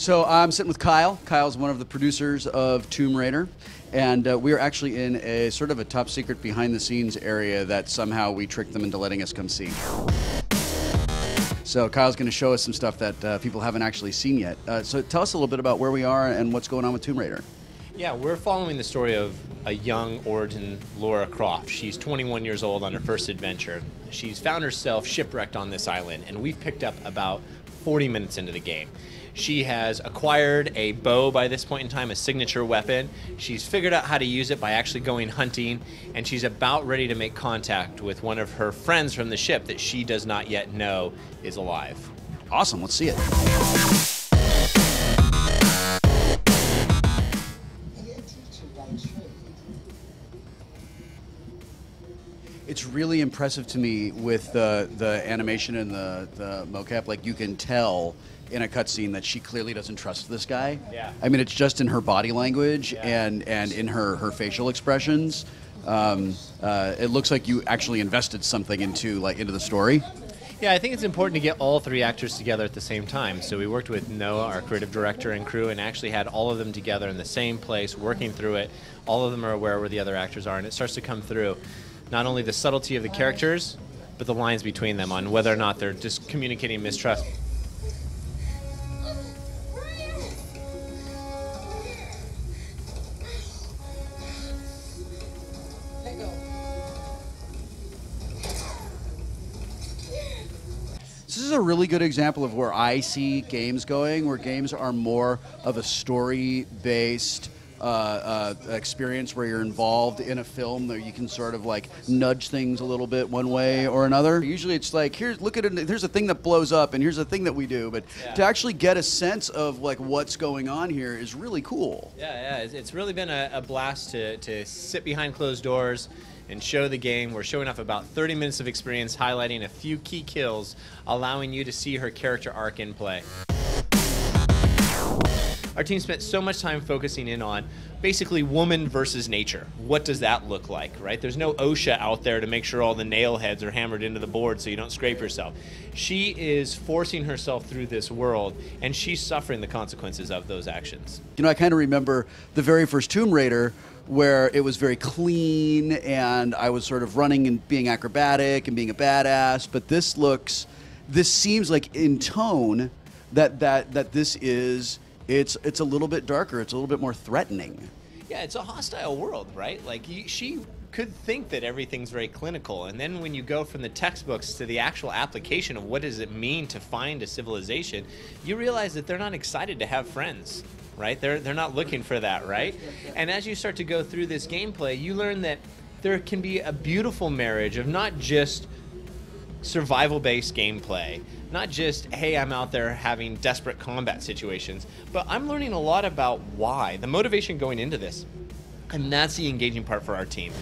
So I'm sitting with Kyle. Kyle's one of the producers of Tomb Raider, and we are actually in a sort of a top secret behind the scenes area that somehow we tricked them into letting us come see. So Kyle's going to show us some stuff that people haven't actually seen yet. So tell us a little bit about where we are and what's going on with Tomb Raider. Yeah, we're following the story of a young origin Lara Croft. She's 21 years old on her first adventure. She's found herself shipwrecked on this island, and we've picked up about 40 minutes into the game. She has acquired a bow by this point in time, a signature weapon. She's figured out how to use it by actually going hunting, and she's about ready to make contact with one of her friends from the ship that she does not yet know is alive. Awesome, let's see it. It's really impressive to me with the animation and the mocap. Like, you can tell in a cutscene that she clearly doesn't trust this guy. Yeah. I mean, it's just in her body language, yeah, and in her facial expressions. It looks like you actually invested something into the story. Yeah, I think it's important to get all three actors together at the same time. So we worked with Noah, our creative director and crew, and actually had all of them together in the same place, working through it. All of them are aware where the other actors are, and it starts to come through. Not only the subtlety of the characters, but the lines between them on whether or not they're just communicating mistrust. This is a really good example of where I see games going, where games are more of a story-based experience where you're involved in a film that you can sort of like nudge things a little bit one way or another. Usually it's like, here's a thing that blows up and here's a thing that we do, but to actually get a sense of like what's going on here is really cool. Yeah, it's really been a blast to sit behind closed doors and show the game. We're showing off about 30 minutes of experience, highlighting a few key kills, allowing you to see her character arc in play. Our team spent so much time focusing in on basically woman versus nature. What does that look like, right? There's no OSHA out there to make sure all the nail heads are hammered into the board so you don't scrape yourself. She is forcing herself through this world, and she's suffering the consequences of those actions. You know, I kind of remember the very first Tomb Raider, where it was very clean and I was sort of running and being acrobatic and being a badass, but this seems like in tone that this is, it's a little bit darker, it's a little bit more threatening. Yeah, it's a hostile world, right? Like, she could think that everything's very clinical, and then when you go from the textbooks to the actual application of what does it mean to find a civilization, you realize that they're not excited to have friends, right? They're not looking for that, right? And as you start to go through this gameplay, you learn that there can be a beautiful marriage of not just survival-based gameplay, not just, hey, I'm out there having desperate combat situations, but I'm learning a lot about why, the motivation going into this. And that's the engaging part for our team.